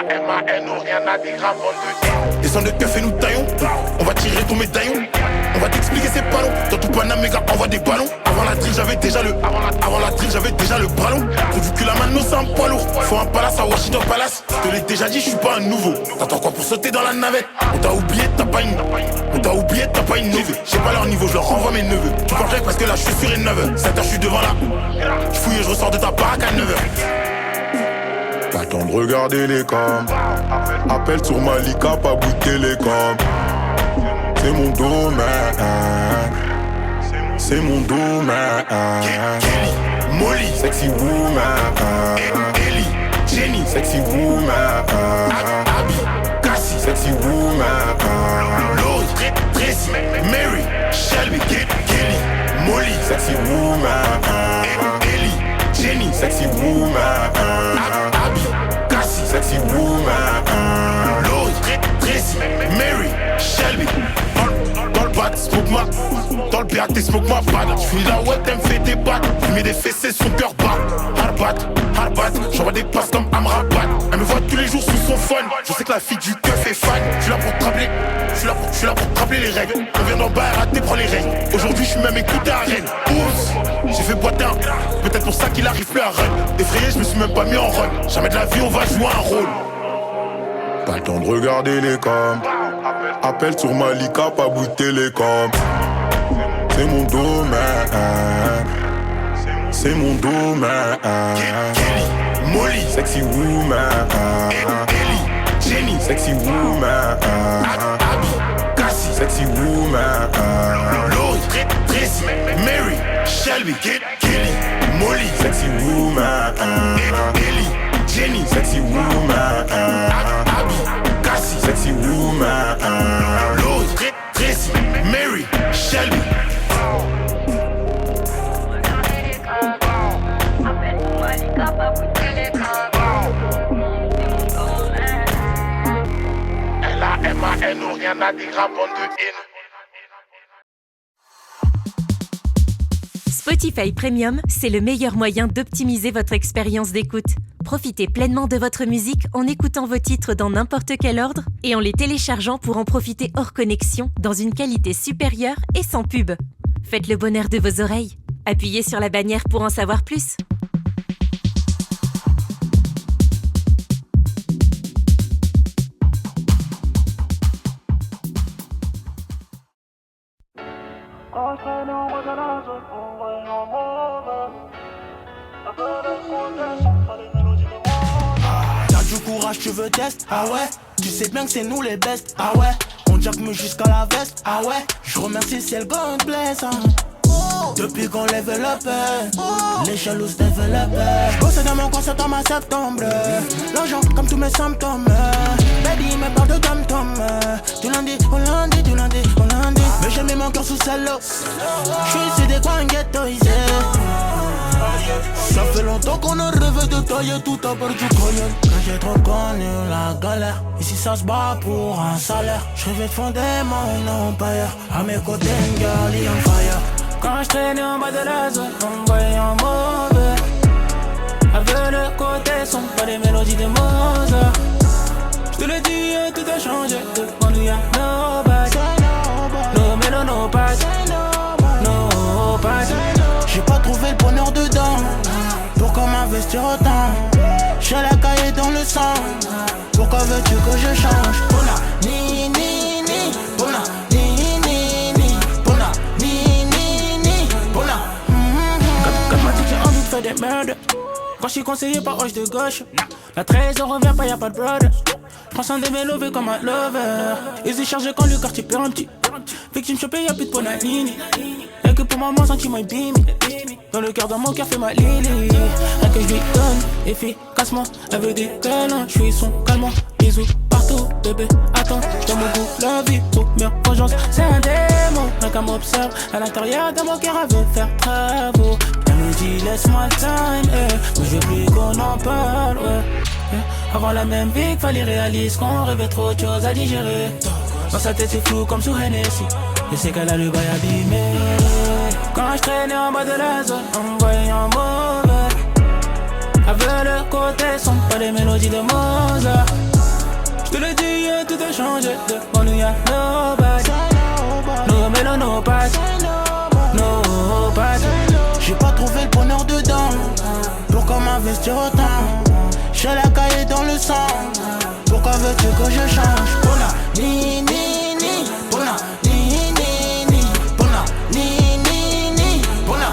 L-A-M-A-N-O, rien à dire avant de descends de keuf et nous taillons. On va tirer ton médaillon. On va t'expliquer c'est pas long. Dans tout Paname, mes gars, envoie des ballons. Avant la drill, j'avais déjà le ballon. Faut du cul la mano, c'est un poids lourd. Faut un palace à Washington Palace. Je te l'ai déjà dit, je suis pas un nouveau. T'attends quoi pour sauter dans la navette? On t'a oublié, t'as pas une neveu. J'ai pas leur niveau, je leur renvoie mes neveux. Tu comprends parce que là, je suis sur une 9h. 7h, je suis devant là. Je fouille et je ressors de ta baraque à 9h. Pas le temps de regarder les cams. Appel sur Malika, pas bout de télécom. C'est mon domaine. C'est mon domaine. Kelly, Molly, sexy woman. Ellie, Jenny, sexy woman. Abby, Cassie, sexy woman. Lord, Tracy, Mary, Shelby, Kelly, Molly, sexy woman. Ellie, Jenny, sexy woman. Abby, Cassie, sexy woman. Lord, Tracy, Mary, Shelby. Dans le bat, smoke ma. Dans le BAT, smoke ma bad. J'finis la web, elle me fait des battes. Fumer des fessées, son cœur bat. Hard bat, j'envoie des passes comme Amrabat. Elle me voit tous les jours sous son phone. Je sais que la fille du keuf est fan. J'suis là pour te rappeler. J'suis là pour te rappeler les règles. On vient d'en bas, raté, prends les règles. Aujourd'hui, j'suis même écouté à Rennes. Oups, j'ai fait boiter un. Peut-être pour ça qu'il arrive plus à run. Effrayé, je me suis même pas mis en run. Jamais de la vie, on va jouer un rôle. Pas le temps de regarder les cams. Appel sur Malika, pas bout de télécom. C'est mon domaine. C'est mon domaine. Kelly, Molly, sexy woman. Ellie, Jenny, sexy woman. Abby, Cassie, sexy woman. Lord, Tracy, Mary, Shelby, Kelly, Molly, sexy woman. Ellie, Jenny, sexy woman. Abby, Cassie, sexy woman. Lord, Tracy, Mary, Shelby. L-A-M-A-N-O, rien à dire avant de haine. Spotify Premium, c'est le meilleur moyen d'optimiser votre expérience d'écoute. Profitez pleinement de votre musique en écoutant vos titres dans n'importe quel ordre et en les téléchargeant pour en profiter hors connexion dans une qualité supérieure et sans pub. Faites le bonheur de vos oreilles. Appuyez sur la bannière pour en savoir plus. T'as du courage, tu veux test? Ah ouais? Tu sais bien que c'est nous les best? Ah ouais? On jack-me jusqu'à la veste? Ah ouais? Je remercie ciel God bless, hein. Depuis qu'on level up, les jaloux se développent. J'bosse dans mon coin, septembre à septembre. L'argent comme tous mes symptômes. Baby me parle de tom-tom. Du lundi au lundi, du lundi au lundi. Mais j'ai mis mon cœur sous celle-là. J'suis ici des coins ghettoisés. Ça fait longtemps qu'on a rêvé de tailler tout à part du collier. Quand j'ai trop connu la galère, ici ça se bat pour un salaire. J'rêvais de fonder mon empire. À mes côtés, une girl on fire. Quand je traînais en bas de la zone, on me voyait en mauvais. Avec le côté sombre, pas des mélodies de Mozart. Je te le dis, tout a changé. Devant nous y'a nobody. No melon, no pass. No pass. J'ai pas trouvé le bonheur dedans. Pourquoi m'investir autant? J'ai la cahier dans le sang. Pourquoi veux-tu que je change? Bona, ni, ni, ni. Bona, ni, ni, ni. Bona, ni, ni, ni. Bona. Comme m'a dit, j'ai envie de faire des merdes. Quand je suis conseillé par Roche de gauche, la 13 on revient pas, y'a pas de brother. J'prends soin de mes lovés comme un lover. Ils y chargent quand le quartier perd un petit. Victime chopée, y'a plus de Bonanini. Y'a que pour maman, sentiment et bimi. Dans le cœur, dans mon cœur, fait ma lily. Rien que je lui donne, efficacement. Elle veut des câlins, je suis son calmant. Bisous partout, bébé, attends. Dans mon goût, la vie, première vengeance. C'est un démon, rien qu'à m'observe. À l'intérieur de mon cœur, elle veut faire travaux. Elle me dit, laisse-moi le time, mais je veux plus qu'on en parle, ouais. Avant la même vie qu'il fallait réaliser qu'on rêvait trop de choses à digérer. Dans sa tête c'est flou comme sous Hennessy. Je sais qu'elle a le bail abîmé. Quand je traînais en bas de la zone, on me voyait en mauvais. Avec le côté sombre, pas les mélodies de Mozart. J'te le dis, tout a changé. Devant nous y'a nobody. No mélo, no patch. No patch. J'ai pas trouvé le bonheur dedans. Pourquoi m'investir autant? J'ai la cahier dans le sang. Pourquoi veux-tu que je change? Bona, ni, ni, ni. Bona, ni, ni, ni. Bona, ni, ni, ni. Bona.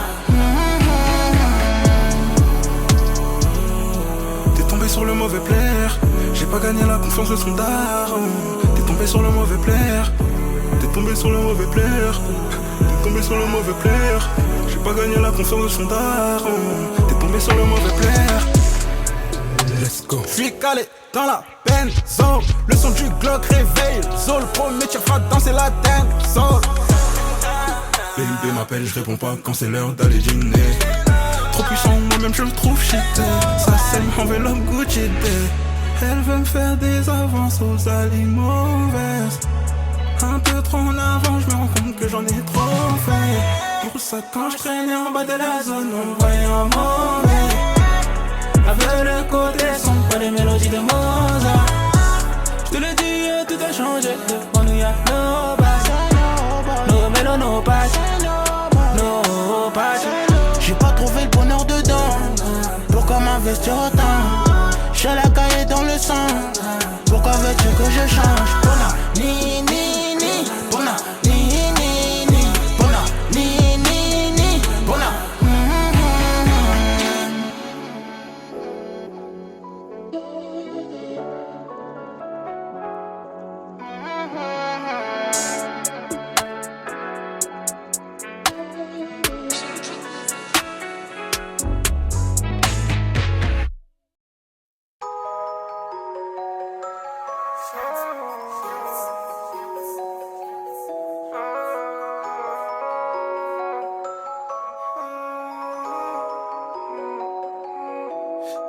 T'es tombé sur le mauvais player. J'ai pas gagné la confiance de son daron. T'es tombé sur le mauvais player. T'es tombé sur le mauvais player. T'es tombé sur le mauvais player. J'ai pas gagné la confiance de son daron. T'es tombé sur le mauvais player. Let's go. J'suis calé dans la peine zone. Le son du Glock réveille Zol. Premier tir fera danser la dingue Zol. Baby m'appelle, je réponds pas quand c'est l'heure d'aller dîner. Trop puissant, moi-même je le trouve cheaté. Ça c'est enveloppe Gucci Day. Elle veut me faire des avances aux allées mauvaises. Un peu trop en avant, je me rends compte que j'en ai trop fait. Pour ça quand je traînais en bas de la zone, on me voyait en mauvais. Avec le côté sombre, pas les mélodies de Mozart. J'te le dis, tout a changé. Devant nous y'a nobody. No mélo, no patch. No patch. J'ai pas trouvé le bonheur dedans. Pourquoi m'investir autant? J'ai la cahier dans le sang. Pourquoi veux-tu que je change? Bona, ni, ni, ni. Bona, ni, ni, ni. Bona, ni, ni, ni. Bona.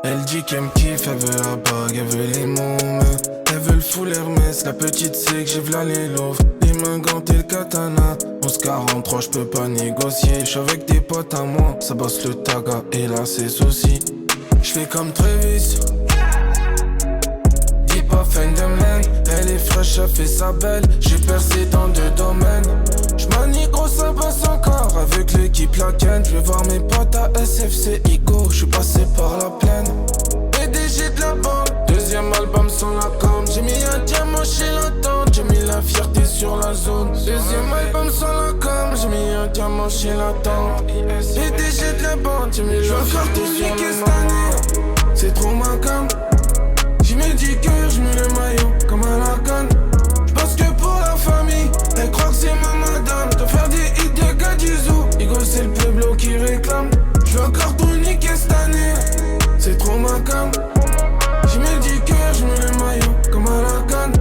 Elle dit qu'elle me kiffe, elle veut la bague, elle veut les mômes. Elle veut le full Hermès, la petite sait que j'ai v'là les loaves. Les mains gantées, le katana, 11-43, j'peux pas négocier. J'suis avec des potes à moi, ça bosse le taga et là c'est souci. J'fais comme Travis, dis pas Fenderman. Elle est fraîche, elle fait sa belle, j'ai percé dans 2 domaines. J'manie gros, ça bosse encore, avec l'équipe la ken. J'vais voir mes potes à SFC Ico, j'suis passé par la plaine. PDG de la banque, deuxième album sans la com. J'ai mis un diamant chez la tente, j'ai mis la fierté sur la zone. Deuxième album sans la com, j'ai mis un diamant chez la tente. PDG de la banque, j'ai mis la fierté sur la zone. C'est trop ma com. J'y mets du cœur, j'mets le maillot comme à la canne. Parce que pour la famille, elle croit que c'est ma madame. Te faire des hits de gars du zoo. Igo c'est le pueblo qui réclame. J'veux encore tout niquer cette année. C'est trop ma cam. J'y mets du cœur, j'mets le maillot comme à la canne.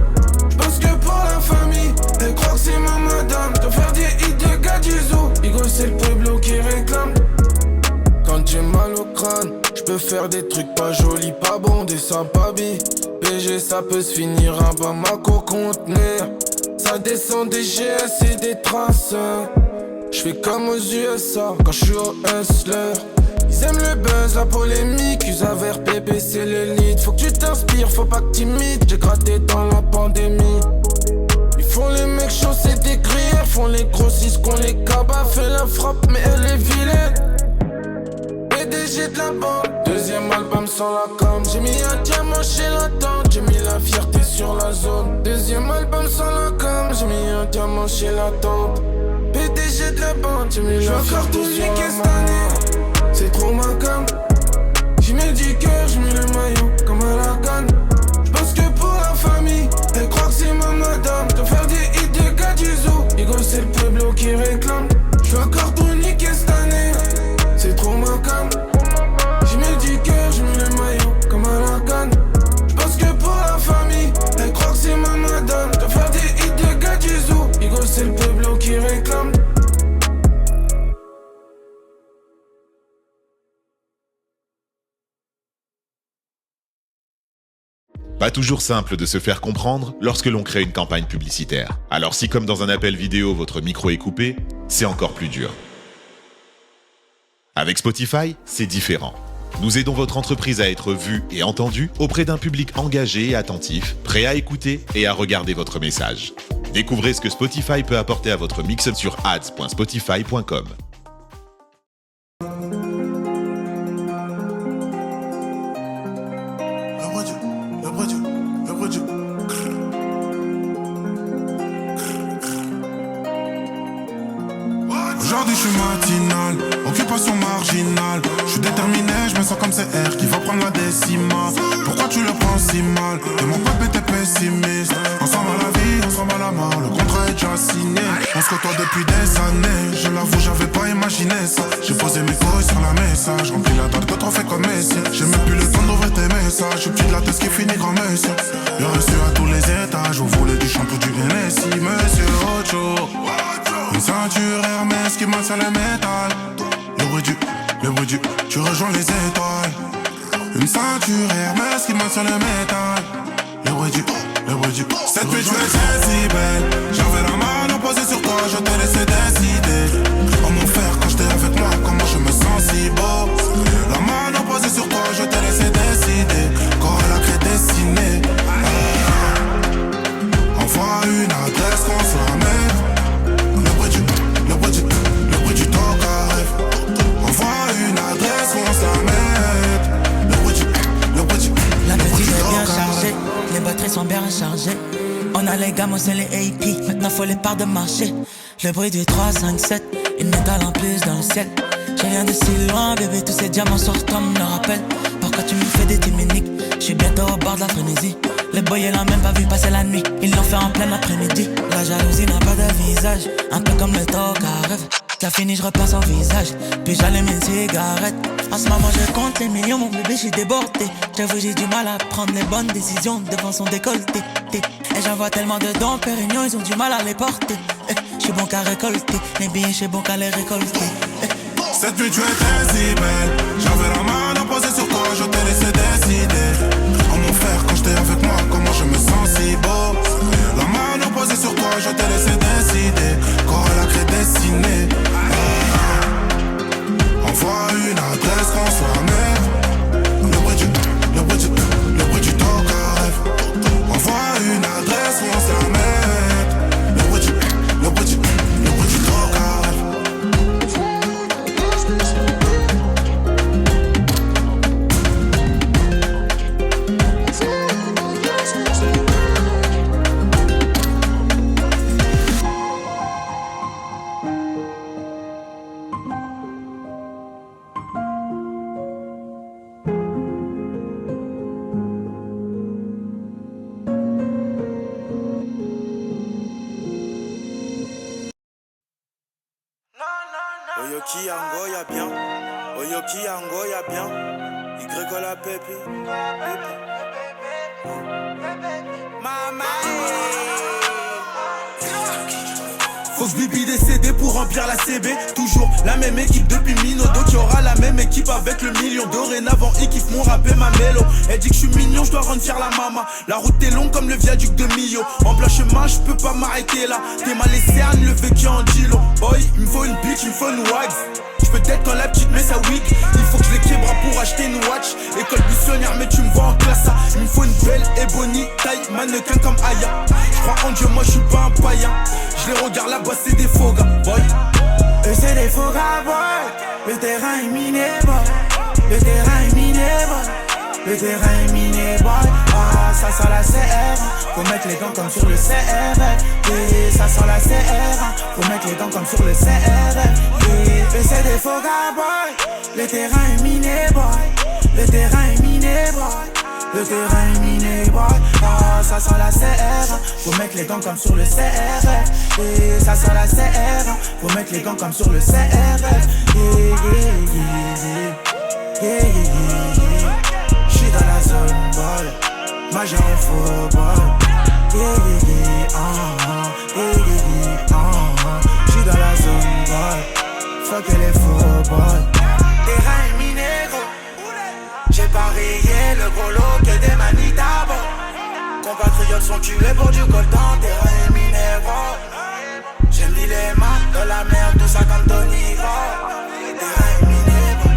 Parce que pour la famille, elle croit que c'est ma madame. Te faire des hits de gars du zoo. Igo c'est le pueblo qui réclame. Quand j'ai mal au crâne, j'peux faire des trucs pas jolis, pas bons, des sympas billes. PG ça peut se finir à Bamako conteneur. Ça descend des GS et des traces. J'fais comme aux USA quand j'suis au hustler. Ils aiment le buzz, la polémique, Usaver, bébé c'est le lead. Faut que tu t'inspires, faut pas que t'imites. J'ai gratté dans la pandémie. Ils font les mecs chauds, c'est des griefs. Font les grossistes qu'on les cabas. Fait la frappe mais elle est vilaine. PDG de la banque, deuxième album sans la com. J'ai mis un diamant chez la tente, j'ai mis la fierté sur la zone. Deuxième album sans la com, j'ai mis un diamant chez la tente. PDG de la banque, j'ai mis la fierté sur la zone. C'est trop ma com. J'y mets du cœur, j'mets le maillot comme à la canne. J'pense que pour la famille, elle croit que c'est ma madame. Te faire des hits de gars du zoo. Igo c'est le pueblo qui réclame. J'veux encore tout niquer cette année. C'est trop ma cam. J'y mets du cœur, j'mets le maillot comme à la canne. J'pense que pour la famille, elle croit que c'est ma madame. Te faire des hits de gars du zoo. Igo c'est le pueblo qui réclame. Pas toujours simple de se faire comprendre lorsque l'on crée une campagne publicitaire. Alors si comme dans un appel vidéo votre micro est coupé, c'est encore plus dur. Avec Spotify, c'est différent. Nous aidons votre entreprise à être vue et entendue auprès d'un public engagé et attentif, prêt à écouter et à regarder votre message. Découvrez ce que Spotify peut apporter à votre mix sur ads.spotify.com. Aujourd'hui je suis matinal, occupation marginale. Je suis déterminé, je me sens comme CR qui va prendre la décimale. Pourquoi tu le prends si mal? Et mon pote t'es pessimiste. Ensemble à la vie, ensemble à la mort, le contrat est déjà signé. On se côtoie depuis des années, je l'avoue j'avais pas imaginé ça. J'ai posé mes couilles sur la message, rempli la date de trophée comme Messi. J'ai même plus le temps d'ouvrir tes messages, je suis petit de la tête qui finit grand monsieur. Le reçu à tous les étages, vous voulez du shampoo, du Hennessy, monsieur Ocho. Une ceinture Hermès qui maintient le métal. Le bruit du, tu rejoins les étoiles. Une ceinture Hermès qui maintient le métal. Le bruit du. Cette nuit tu étais si belle. J'avais la main posée sur toi, je t'ai laissé décider. Oh mon frère, quand j'étais avec moi, comment je me sens si beau. La main posée sur toi, je t'ai laissé décider. Quand elle a créé dessiné. Envoie une adresse qu'on se la met. Une adresse, on se la met. La petite est bien chargée, les batteries sont bien rechargées. On a les gammes, c'est les AP, maintenant faut les parts de marché. Le bruit du 3, 5, 7, une métal en plus dans le ciel. Je viens de si loin, bébé, tous ces diamants sur toi me le rappellent. Pourquoi tu me fais des timiniques? Je suis bientôt au bord de la frénésie. Les boys, ils l'ont même pas vu passer la nuit. Ils l'ont fait en plein après-midi. La jalousie n'a pas de visage, un peu comme le talk à rêve. Ça finit, je repasse au visage, puis j'allume une cigarette. En ce moment je compte les millions, mon bébé j'suis débordé. J'avoue j'ai du mal à prendre les bonnes décisions devant son décolleté. Et j'en vois tellement de dons Pérignon, ils ont du mal à les porter. J'suis bon qu'à récolter, les billets j'suis bon qu'à les récolter. Cette nuit tu étais si belle, j'avais la main posée sur toi, je t'ai laissé décider. Oh mon frère, quand j'étais avec moi, comment je me sens si beau. La main posée sur toi, je t'ai laissé décider. Quand elle a créé dessiné. Envoie une adresse qu'on se la met. Le bruit du talk à rêve. Envoie une adresse qu'on se la met. Le bruit du talk à rêve. Oyoki Ango y'a bien, Oyoki Ango y'a bien, Y la pépi, Mama. Faut que Bibi décédé pour remplir la CB. Toujours la même équipe depuis Minodo, qui aura la même équipe avec le million. Dorénavant, ils kiffent mon rap et ma mélo. Elle dit que je suis mignon, je dois rendre fier la maman. La route est longue comme le viaduc de Millau. En plein chemin, je peux pas m'arrêter là. T'es mal laissé Anne, le vécu en Gilo. Boy, il me faut une bitch, il me faut une wags. Peut-être quand la petite met sa wig, il faut que je les québra pour acheter une watch. École buissonnière, mais tu me vois en classe A. Il me faut une belle Ebony, taille mannequin comme Aya. Je crois en Dieu, moi je suis pas un païen. Je les regarde là-bas, c'est des faux gars, boy. Eux c'est des faux gars, boy. Le terrain est miné, boy. Le terrain est miné, boy. Le terrain est miné, boy. Ah, ça sent la CR. Faut mettre les gants comme sur le CR. Et ça sent la CR. Faut mettre les gants comme sur le CR. Et c'est des faux gars, boy. Le terrain est miné, boy. Le terrain est miné, boy. Le terrain est miné, boy. Ah, ça sent la CR. Faut mettre les gants comme sur le CR. Et ça sent la CR. Faut mettre les gants comme sur le CR. J'suis dans la zone, boy. Majeur au football. J'suis dans la zone, boy. Fuck les faux, boy. Terrain est miné, gros. J'ai parié le gros lot que des manitas, bon. Compatriotes sont tués pour du coltan. Terrain est miné, gros. J'ai mis les mains dans la merde, tout ça comme Tony, gros. Terrain est miné, bon.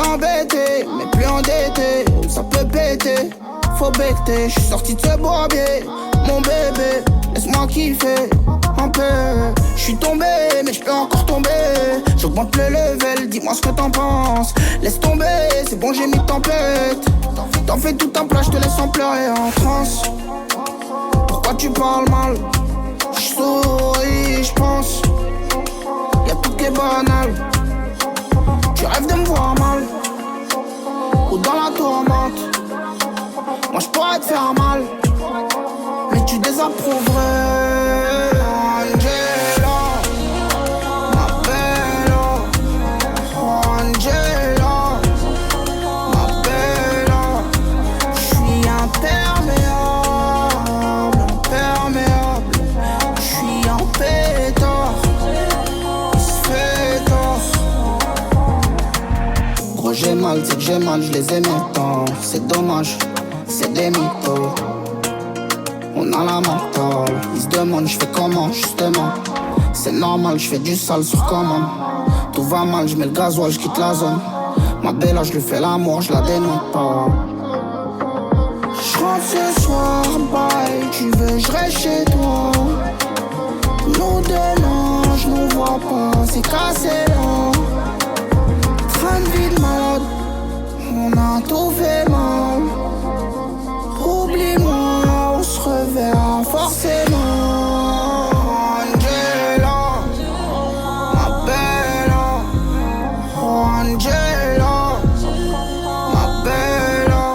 embêté, mais plus endetté. Ça peut péter, faut becter. J'suis sorti de ce bourbier, mon bébé, laisse-moi kiffer un peu. J'suis tombé, mais j'peux encore tomber. J'augmente le level, dis-moi ce que t'en penses. Laisse tomber, c'est bon, j'ai mis tempête. T'en fais tout un plat, j'te laisse en pleurer en transe. Pourquoi tu parles mal? J'souris, j'pense. Y'a tout qui est banal. Tu rêves de me voir mal ou dans la tourmente. Moi j'pourrais te faire mal, mais tu désapprouverais. Angela, ma bella. Angela, ma bella. J'suis imperméable, imperméable. J'suis un pétard qui se fait tort. Gros j'ai mal, c'est que j'ai mal, je les aimais tant. C'est dommage, c'est des mythos. On a la mentale, ils se demandent je fais comment justement. C'est normal, je fais du sale sur commande. Tout va mal, je mets le gasoil, je quitte la zone. Ma belle, je lui fais l'amour, je la dénonce pas. Je rentre ce soir, bye, tu veux, je reste chez toi. Nous deux, non, je nous vois pas, c'est cassé là. Train de vie de malade, on a tout fait mal. Oublie-moi, on se reverra forcément. Angela, ma bella. Angela, ma bella.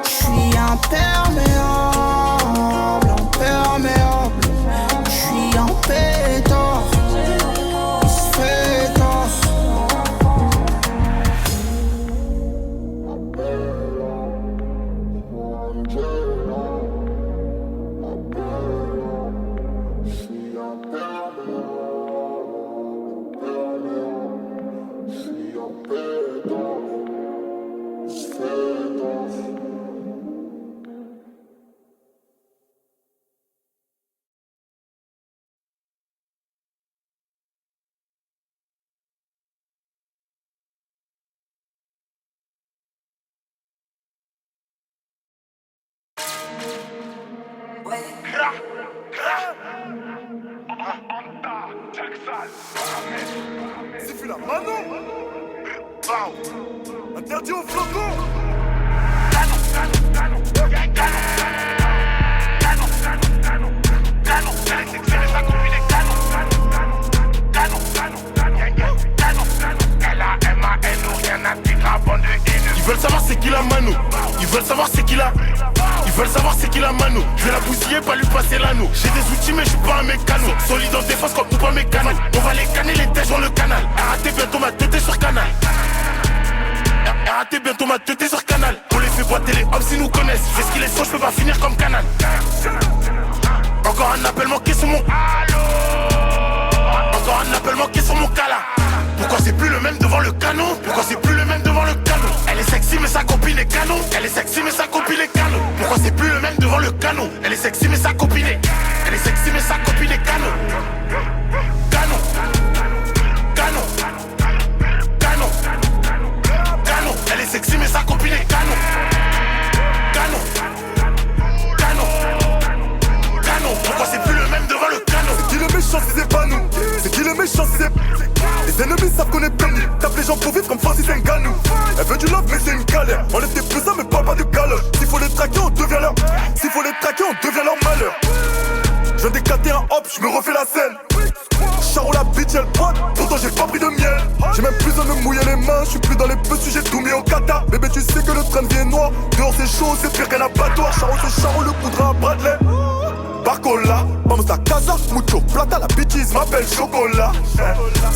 J'suis imperméable, imperméable. J'suis un pétard qui se fait tort. C'est fait la mano. Interdit au flocon. Ils veulent savoir c'est qui la mano. Ils veulent savoir c'est qui la. Ils veulent savoir c'est qui la mano. Je vais la bousiller, pas lui passer l'anneau. J'ai des outils mais je suis pas un mécano. Solide en défense comme tout pas mécano. On va les canner les têtes dans le canal. RAT bientôt ma tête sur canal. RAT bientôt ma tête sur canal. On les fait boiter les hommes s'ils nous connaissent. C'est ce qu'ils laissent, je peux pas finir comme canal. Encore un appel manqué sur mon. Encore un appel manqué sur mon cala. Pourquoi c'est plus le même devant le canon? Pourquoi c'est plus le même devant le canon? Elle est sexy mais sa copine est canon. Elle est sexy mais sa copine est canon. Pourquoi c'est plus le même devant le canon? Elle est sexy mais sa copine est. Elle est sexy mais sa copine est canon. Canon. Canon. Canon. Canon. Elle est sexy mais sa copine est canon. Canon. Canon. Canon. Pourquoi c'est plus le même devant le canon? C'est qui le méchant si c'est pas nous? C'est qui le méchant si c'est. Les ennemis savent qu'on est bénis. Tape les gens pour vivre comme Francis Ngannou. Elle veut du love mais c'est une galère. On les plus ça mais parle pas de galère. S'il faut les traquer on devient leur. S'il faut les traquer on devient leur malheur. Je viens d'éclater un hop, je me refais la scène. Charo la bitch elle pointe, pourtant j'ai pas pris de miel. J'ai même plus besoin de me mouiller les mains. Je suis plus dans les petits, j'ai tout mis en kata. Bébé tu sais que le train de vie est noir. Dehors c'est chaud, c'est pire qu'un abattoir. Charo c'est Charo, le poudre à Bradley. Barcola, vamos a casa, mucho plata, la bitches m'appelle Chocolat.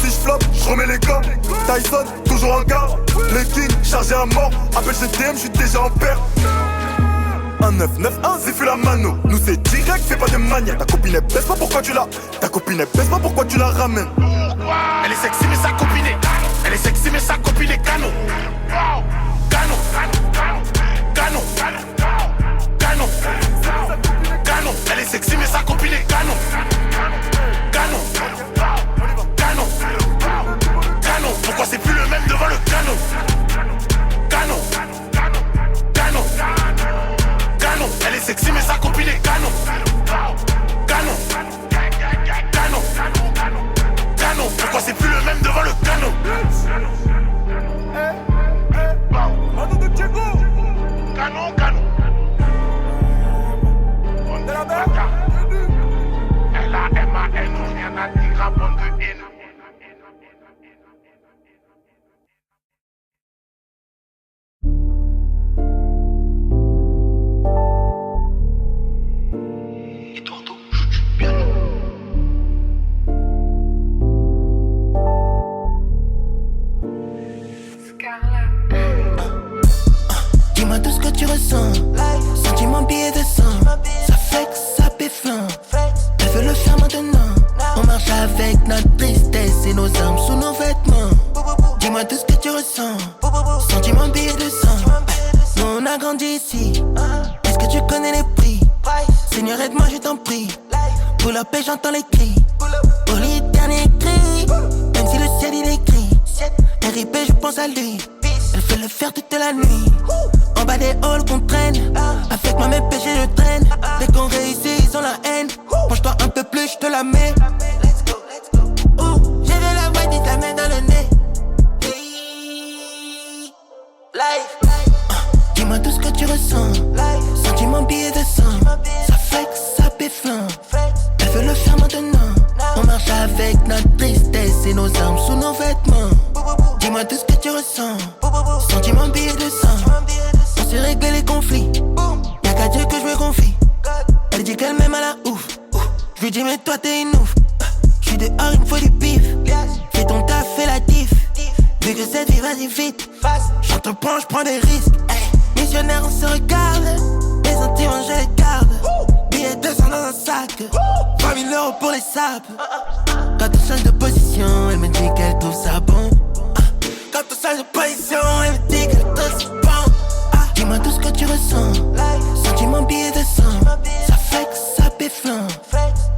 Si je floppe, je remets les gars. Tyson, toujours en garde. Les kings, chargés à mort. Appelle GTM, je suis déjà en perte. 1991, Zifu la mano. Nous c'est direct, fais pas de mania. Ta copine elle baisse pas, pourquoi tu la. Ta copine elle baisse pas, pourquoi tu la ramènes. Elle est sexy mais sa copine est. Elle est sexy mais sa copine est canon. Canon. Canon. Canon. Canon. Elle est sexy mais sa copine est canon. Canon. Canon. Canon. Pourquoi c'est plus le même devant le canon? sexy mais sa copine est canon. Canon. Canon. Canon. Pourquoi c'est plus le même devant le canon? Canon, canon. On de la bataille. L-A-M-A-N, rien à dire à bande de haine. Dis-moi tout ce que tu ressens. Sentiment billet de sang. Ça flex, ça péfin. Elle veut le faire maintenant. On marche avec notre tristesse et nos armes sous nos vêtements. Dis-moi tout ce que tu ressens. Sentiment billet de sang. Nous on a grandi ici. Est-ce que tu connais les prix? Seigneur aide-moi je t'en prie. Pour la paix j'entends les cris. Pour les derniers cris. Même si le ciel il est gris. RIP je pense à lui. Elle fait le faire toute la nuit. En bas des halls qu'on traîne. Avec moi mes péchés je traîne. Dès qu'on réussit ils ont la haine. Penche-toi un peu plus je te la mets. J'ai vu la voix dit ta main dans le nez. Life. Dis-moi tout ce que tu ressens. Sentiment billet de sang. Ça flex, ça péfin. Elle veut le faire maintenant. On marche avec notre tristesse et nos armes sous nos vêtements. Dis-moi tout ce que tu ressens. Sentiment billet de sang. On sait régler les conflits. Y'a qu'à Dieu que je me confie. Elle dit qu'elle m'aime à la ouf. Je lui dis mais toi t'es une ouf. J'suis dehors il me faut du pif. Fais ton taf, fais la diff. Vu que cette vie vas-y vite. J'entreprends, j'prends des risques. Missionnaire on se regarde. Les sentiments je les garde. Billets 200 dans un sac. 20 000 euros pour les sapes. Quand on change de position, elle me dit qu'elle trouve ça bon. Quand on change de position, elle me dit qu'elle trouve ça bon. Dis-moi tout ce que tu ressens. Sentiment billet de sang. Ça flex, ça péfin.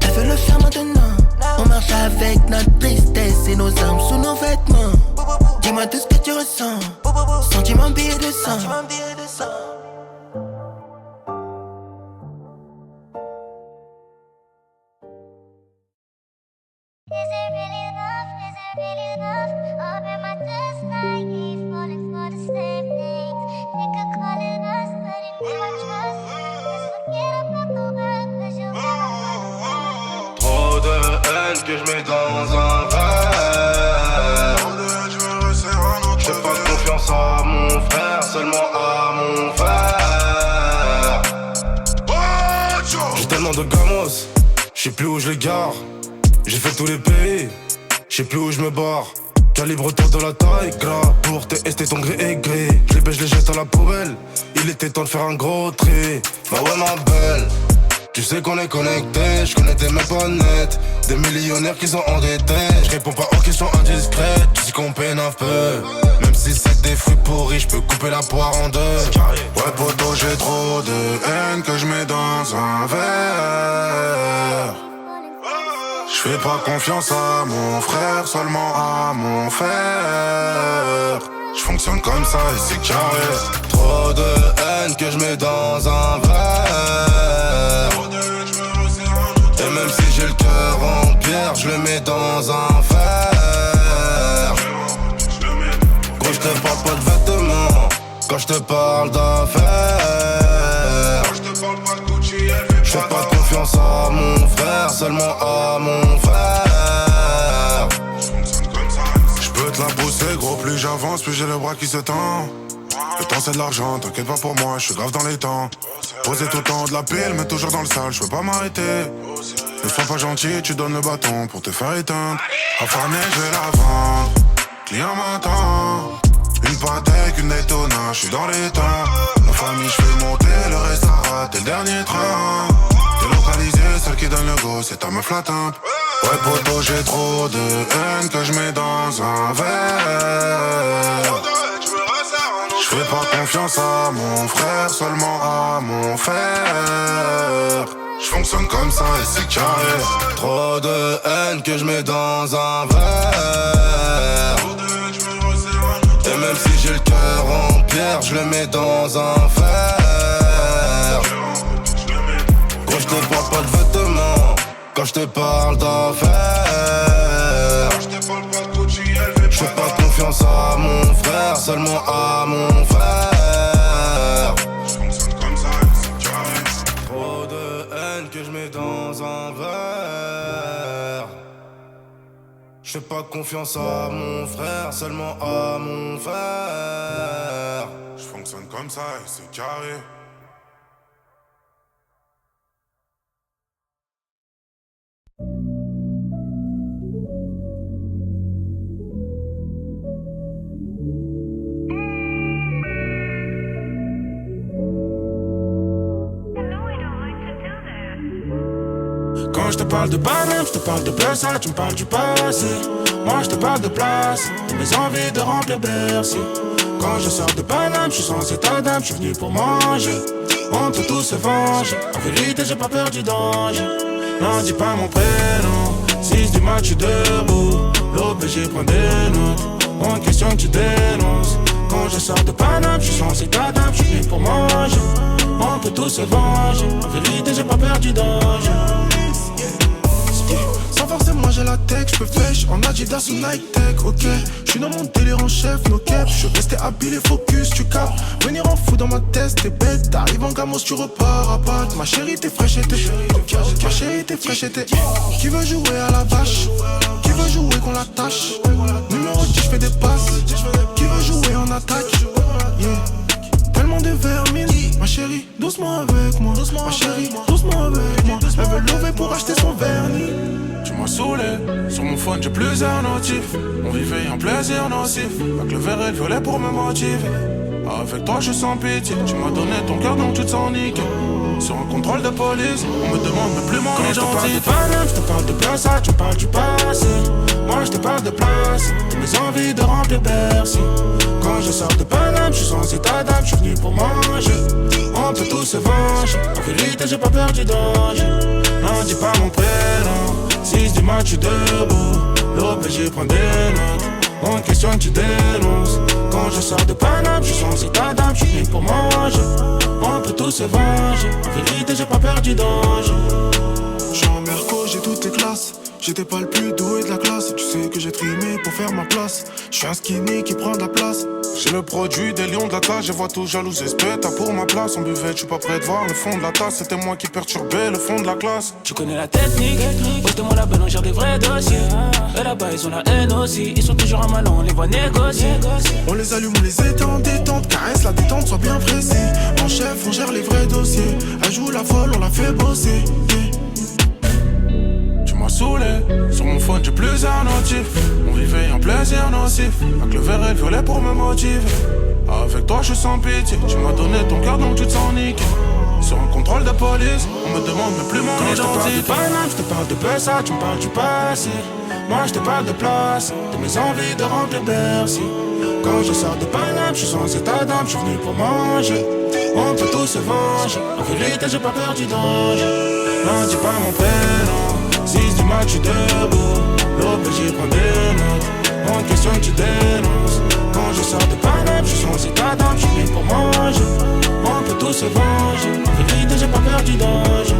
Elle veut le faire maintenant. On marche avec notre tristesse et nos armes sous nos vêtements. Dis-moi tout ce que tu ressens. Sentiment billet de sang. Is it really enough? Is it really enough? Or am I just naive, falling for the same things? They could call it lust, but it need my trust. Just forget about the world, cause you'll never. Trop de haine que je mets dans un verre. Je fais pas confiance à mon frère, seulement à mon frère. J'ai tellement de gamos, je sais plus où je les gare. J'ai fait tous les pays, je sais plus où je me barre. Calibre toi de la taille, gras. Pour tester ton gré et gris. Je les baisse, je les jette à la poubelle. Il était temps de faire un gros tri. Bah ouais ma belle, tu sais qu'on est connectés. Je connais tes mecs pas nets. Des millionnaires qui sont endettés. Je réponds pas aux questions indiscrètes. Tu sais qu'on peine un peu. Même si c'est des fruits pourris, je peux couper la poire en deux. Ouais poto j'ai trop de haine que je mets dans un verre. Je fais pas confiance à mon frère, seulement à mon frère. Je fonctionne comme ça et c'est carré. Trop de haine que je mets dans un verre. Et même si j'ai le cœur en pierre, je le mets dans un fer. Gros, je te parle pas de vêtements quand je te parle d'affaires. Je fais pas confiance à mon frère, seulement à mon frère. Je peux te la pousser gros, plus j'avance, plus j'ai le bras qui se tend. Le temps c'est de l'argent, t'inquiète pas pour moi, je suis grave dans les temps. Poser tout le temps de la pile, mais toujours dans le sale, je peux pas m'arrêter. Ne sois pas gentil, tu donnes le bâton pour te faire éteindre. Affamé, je vais la vendre, client m'attend. Une patek, une Daytona, je suis dans les temps. Ma famille, je fais monter, le reste à rater le dernier train. Délocalisé, celle qui donne le go, c'est ta meuf la tempe. Ouais poto, j'ai trop de haine que je mets dans un verre. Je fais pas confiance à mon frère, seulement à mon frère. Je fonctionne comme ça et c'est carré. Trop de haine que je mets dans un verre. Et même si j'ai le cœur en pierre, je le mets dans un fer. te parle d'affaires. Je fais pas confiance à mon frère, seulement à mon frère. Je fonctionne comme ça, c'est carré. Trop de haine que je mets dans un verre. Je fais pas confiance à mon frère, seulement à mon frère. Je fonctionne comme ça et c'est carré. Quand je te parle de banane, je te parle de Bercy, tu me parles du passé. Moi je te parle de place, de mes envies de remplir Bercy. Quand je sors de Paname, je suis sans état d'âme, je suis venu pour manger. On peut tous se venger, en vérité j'ai pas peur du danger. Non, dis pas mon prénom, 6 du match, je suis debout. L'OPG prend des notes, on question que tu dénonces. Quand je sors de Paname, je suis sans état d'âme, je suis venu pour manger. On peut tous se venger, en vérité j'ai pas peur du danger. Sans forcément j'ai la tech, j'peux fèche en Adidas ou Nike Tech, ok. J'suis dans mon délire en chef, no cap. J'suis resté habile et focus, tu capes. Venir en fou dans ma tête, t'es bête. T'arrives en gamos, tu repars à patte. Ma chérie t'es fraîche et t'es. Ma chérie t'es fraîche et t'es. Qui veut jouer à la vache? Qui veut jouer qu'on l'attache? Numéro 10, j'fais des passes. Qui veut jouer en attaque? Yeah. Tellement de vermine. Ma chérie, doucement avec moi. Ma chérie, doucement avec moi. Elle veut lever pour acheter son vernis. Tu m'as saoulé, sur mon phone j'ai plusieurs notifs. On vivait un plaisir nocif, avec le vert et le violet pour me motiver. Avec toi je suis sans pitié, tu m'as donné ton cœur donc tu te sens niqué. Sur un contrôle de police, on me demande même plus mon identité. Quand je te parle de Paname, je te parle de place, tu me parles du passé. Moi je te parle de place, de mes envies de remplir Bercy. Quand je sors de Paname, je suis sans état d'âme, je suis venu pour manger. On peut tous se venger, en vérité j'ai pas peur du danger. Non, dis pas mon prénom, 6 du match, je suis debout. L'OPG prend des notes, on questionne, tu dénonces. Quand je sors de Paname, je suis sans état d'âme, je suis venu pour manger. On peut tous se venger, en vérité j'ai pas peur du danger. J'suis en Merco, j'ai toutes les classes. J'étais pas le plus doué de la classe. Tu sais que j'ai trimé pour faire ma place. J'suis un skinny qui prend de la place. J'ai le produit des lions de la tâche, je vois tout jaloux, j'espère t'as pour ma place. On buvait, je suis pas prêt de voir le fond de la tasse. C'était moi qui perturbais le fond de la classe. Tu connais la technique, porte-moi la belle, on gère des vrais dossiers. Et là-bas ils ont la haine aussi, ils sont toujours à malin, on les voit négocier. On les allume, on les éteint en détente. Caresse la détente, sois bien pressé. En chef, on gère les vrais dossiers. Elle joue la folle, on la fait bosser. Tu m'as saoulé, sur mon phone j'ai plusieurs notifs. On vivait un plaisir nocif, avec le vert et le violet pour me motiver. Avec toi je suis sans pitié, tu m'as donné ton cœur donc tu te sens niqué. Sur un contrôle de police, on me demande même plus mon identité. Quand je te parle de Paname, je te parle de Bercy, tu me parles du passé. Moi je te parle de place, de mes envies de remplir Bercy. Quand je sors de Paname, je suis sans état d'âme, je suis venu pour manger. On peut tous se venger, en vérité j'ai pas peur du danger. Non, dis pas mon prénom, 6 du match, je suis debout. L'OPG prend des notes, on questionne, tu dénonces. Quand je sors de Paname, je suis sans état d'âme, je suis venu pour manger. On peut tous se venger, en vérité j'ai pas peur du danger.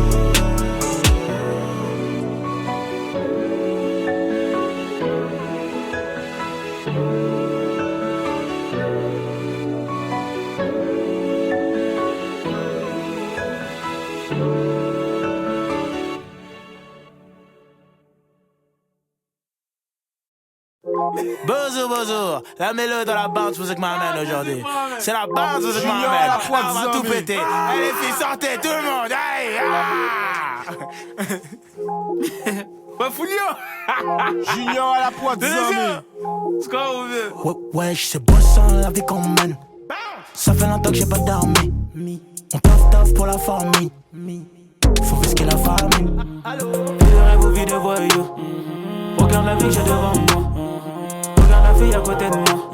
Bonjour, la mélodie dans la bounce music m'amène aujourd'hui. C'est la bounce music m'amène. On va tout péter. Allez les filles, sortez, tout le monde. Allez, Ouais, Foulio. Junior à la pointe, c'est quoi vous veut? Ouais, c'est beau sans la vie qu'on mène. Ça fait longtemps que j'ai pas dormi. On taf pour la famille. Faut risquer la famille. Vivez vos vies de voyous. Regarde la vie que j'ai devant moi. Regarde la fille à côté de moi.